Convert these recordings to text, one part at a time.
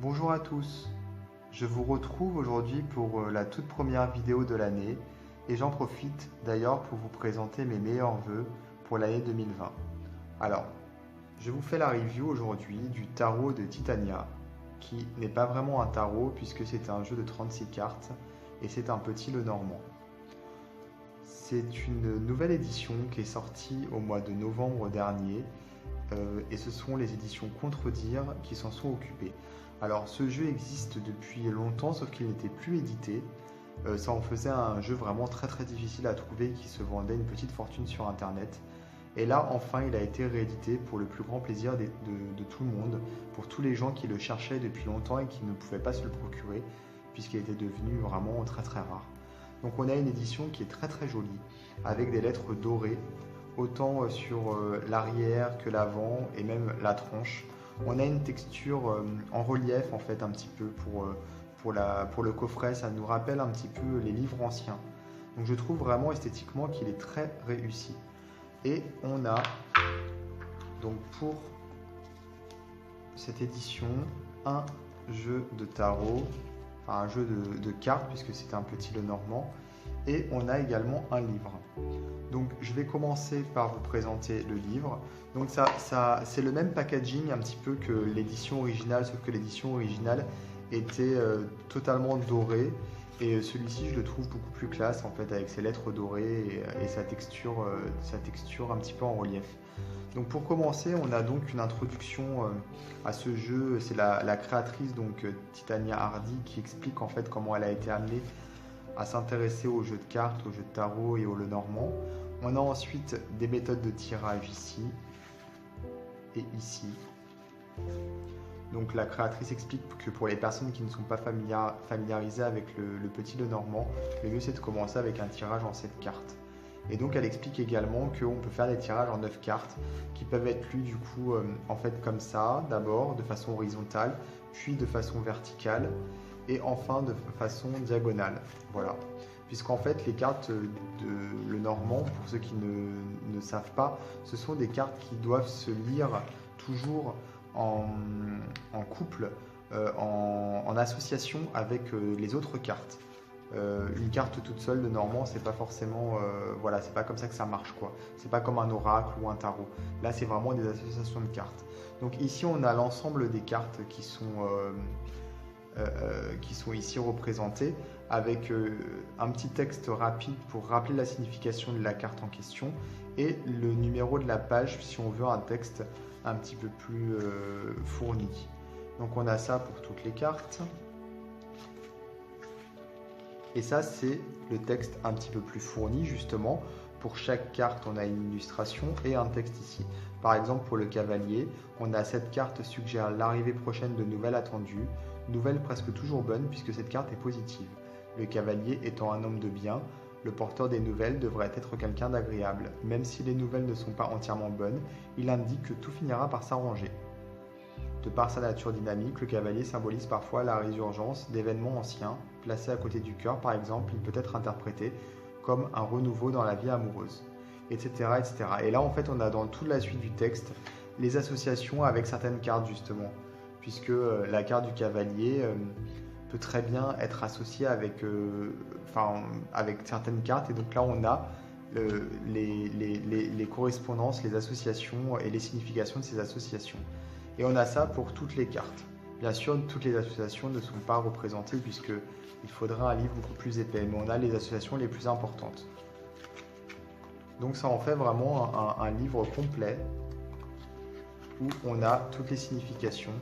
Bonjour à tous, je vous retrouve aujourd'hui pour la toute première vidéo de l'année et j'en profite d'ailleurs pour vous présenter mes meilleurs vœux pour l'année 2020. Alors, je vous fais la review aujourd'hui du tarot de Titania, qui n'est pas vraiment un tarot puisque c'est un jeu de 36 cartes et c'est un petit Lenormand. C'est une nouvelle édition qui est sortie au mois de novembre dernier et ce sont les éditions Contredire qui s'en sont occupées. Alors ce jeu existe depuis longtemps sauf qu'il n'était plus édité. Ça en faisait un jeu vraiment très difficile à trouver qui se vendait une petite fortune sur internet. Et là enfin il a été réédité pour le plus grand plaisir de tout le monde, pour tous les gens qui le cherchaient depuis longtemps et qui ne pouvaient pas se le procurer puisqu'il était devenu vraiment très rare. Donc on a une édition qui est très jolie avec des lettres dorées autant sur l'arrière que l'avant et même la tranche. On a une texture en relief en fait un petit peu pour le coffret, ça nous rappelle un petit peu les livres anciens. Donc je trouve vraiment esthétiquement qu'il est très réussi. Et on a donc pour cette édition un jeu de tarot, enfin un jeu de cartes puisque c'est un petit Lenormand, et on a également un livre. Donc je vais commencer par vous présenter le livre. Donc ça c'est le même packaging un petit peu que l'édition originale, sauf que l'édition originale était totalement dorée et celui-ci je le trouve beaucoup plus classe en fait avec ses lettres dorées et sa texture un petit peu en relief. Donc pour commencer, on a donc une introduction à ce jeu. C'est la créatrice donc Titania Hardy qui explique en fait comment elle a été amenée à s'intéresser aux jeux de cartes, aux jeux de tarot et au Lenormand. On a ensuite des méthodes de tirage ici et ici. Donc la créatrice explique que pour les personnes qui ne sont pas familiarisées avec le petit Lenormand, le mieux c'est de commencer avec un tirage en 7 cartes. Et donc elle explique également qu'on peut faire des tirages en 9 cartes qui peuvent être lus du coup en fait comme ça, d'abord de façon horizontale, puis de façon verticale et enfin de façon diagonale. Voilà. Puisqu'en fait les cartes de Lenormand, pour ceux qui ne savent pas, ce sont des cartes qui doivent se lire toujours en couple, en association avec les autres cartes. Une carte toute seule de Normand, c'est pas forcément, voilà, c'est pas comme ça que ça marche quoi. C'est pas comme un oracle ou un tarot. Là, c'est vraiment des associations de cartes. Donc ici, on a l'ensemble des cartes qui sont ici représentées avec un petit texte rapide pour rappeler la signification de la carte en question et le numéro de la page si on veut un texte un petit peu plus fourni. Donc on a ça pour toutes les cartes. Et ça, c'est le texte un petit peu plus fourni, justement. Pour chaque carte, on a une illustration et un texte ici. Par exemple, pour le cavalier, on a cette carte suggère l'arrivée prochaine de nouvelles attendues, nouvelles presque toujours bonnes puisque cette carte est positive. Le cavalier étant un homme de bien, le porteur des nouvelles devrait être quelqu'un d'agréable. Même si les nouvelles ne sont pas entièrement bonnes, il indique que tout finira par s'arranger. De par sa nature dynamique, le cavalier symbolise parfois la résurgence d'événements anciens. Placé à côté du cœur, par exemple, il peut être interprété comme un renouveau dans la vie amoureuse, etc. Et là, en fait, on a dans toute la suite du texte les associations avec certaines cartes, justement, puisque la carte du cavalier peut très bien être associée avec certaines cartes. Et donc là, on a les correspondances, les associations et les significations de ces associations. Et on a ça pour toutes les cartes. Bien sûr, toutes les associations ne sont pas représentées puisqu'il faudra un livre beaucoup plus épais, mais on a les associations les plus importantes. Donc ça en fait vraiment un livre complet où on a toutes les significations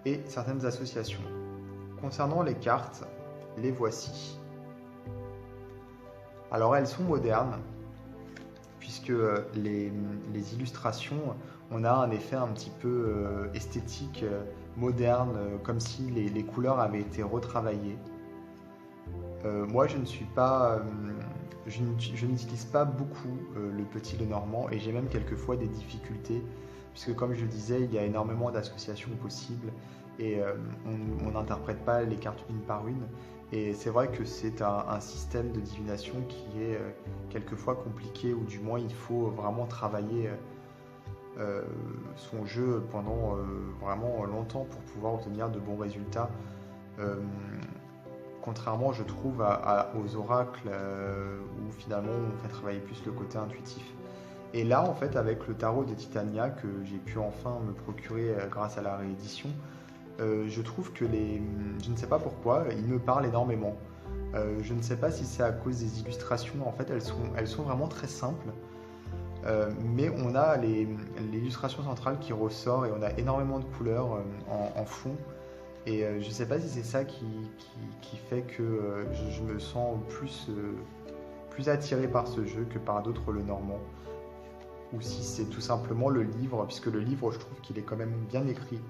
et certaines associations. Concernant les cartes, les voici. Alors elles sont modernes puisque les illustrations, on a un effet un petit peu esthétique, moderne, comme si les couleurs avaient été retravaillées. Moi, je n'utilise pas beaucoup le petit Lenormand et j'ai même quelquefois des difficultés, puisque comme je le disais, il y a énormément d'associations possibles et on n'interprète pas les cartes une par une. Et c'est vrai que c'est un système de divination qui est quelquefois compliqué, ou du moins il faut vraiment travailler son jeu pendant vraiment longtemps pour pouvoir obtenir de bons résultats. Euh, Contrairement, je trouve, aux oracles où finalement on fait travailler plus le côté intuitif. Et là, en fait, avec le tarot de Titania que j'ai pu enfin me procurer grâce à la réédition, je trouve que je ne sais pas pourquoi, il me parle énormément. Je ne sais pas si c'est à cause des illustrations, en fait, elles sont vraiment très simples. Mais on a l'illustration centrale qui ressort et on a énormément de couleurs en fond. Et je ne sais pas si c'est ça qui fait que je me sens plus attiré par ce jeu que par d'autres le normand. Ou si c'est tout simplement le livre, puisque le livre, je trouve qu'il est quand même bien écrit.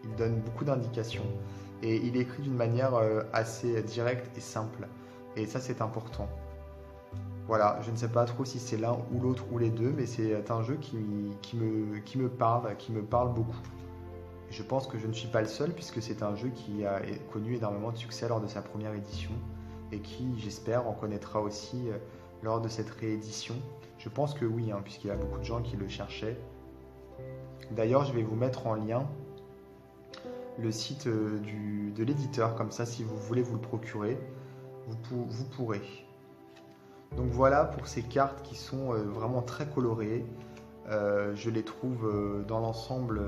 Il donne beaucoup d'indications. Et il est écrit d'une manière assez directe et simple. Et ça, c'est important. Voilà, je ne sais pas trop si c'est l'un ou l'autre ou les deux, mais c'est un jeu qui me parle beaucoup. Je pense que je ne suis pas le seul, puisque c'est un jeu qui a connu énormément de succès lors de sa première édition, et qui, j'espère, en connaîtra aussi lors de cette réédition. Je pense que oui, hein, puisqu'il y a beaucoup de gens qui le cherchaient. D'ailleurs, je vais vous mettre en lien le site de l'éditeur, comme ça, si vous voulez vous le procurer, vous pourrez. Donc voilà pour ces cartes qui sont vraiment très colorées. Je les trouve dans l'ensemble,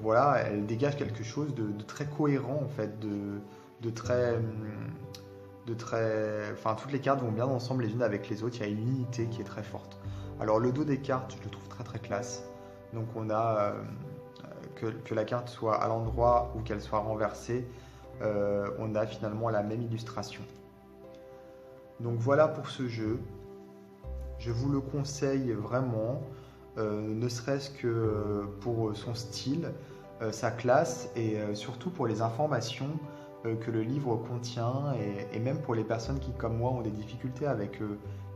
voilà, elles dégagent quelque chose de très cohérent en fait, enfin toutes les cartes vont bien ensemble les unes avec les autres. Il y a une unité qui est très forte. Alors le dos des cartes, je le trouve très très classe. Donc on a que la carte soit à l'endroit ou qu'elle soit renversée, on a finalement la même illustration. Donc voilà pour ce jeu. Je vous le conseille vraiment, ne serait-ce que pour son style, sa classe et surtout pour les informations que le livre contient et même pour les personnes qui, comme moi, ont des difficultés avec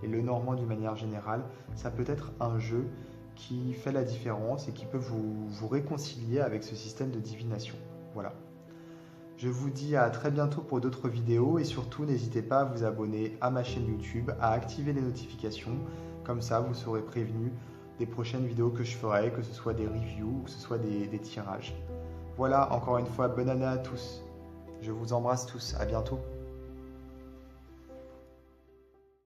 le normand d'une manière générale. Ça peut être un jeu qui fait la différence et qui peut vous réconcilier avec ce système de divination. Voilà. Je vous dis à très bientôt pour d'autres vidéos et surtout n'hésitez pas à vous abonner à ma chaîne YouTube, à activer les notifications, comme ça vous serez prévenu des prochaines vidéos que je ferai, que ce soit des reviews ou que ce soit des tirages. Voilà, encore une fois, bonne année à tous. Je vous embrasse tous, à bientôt.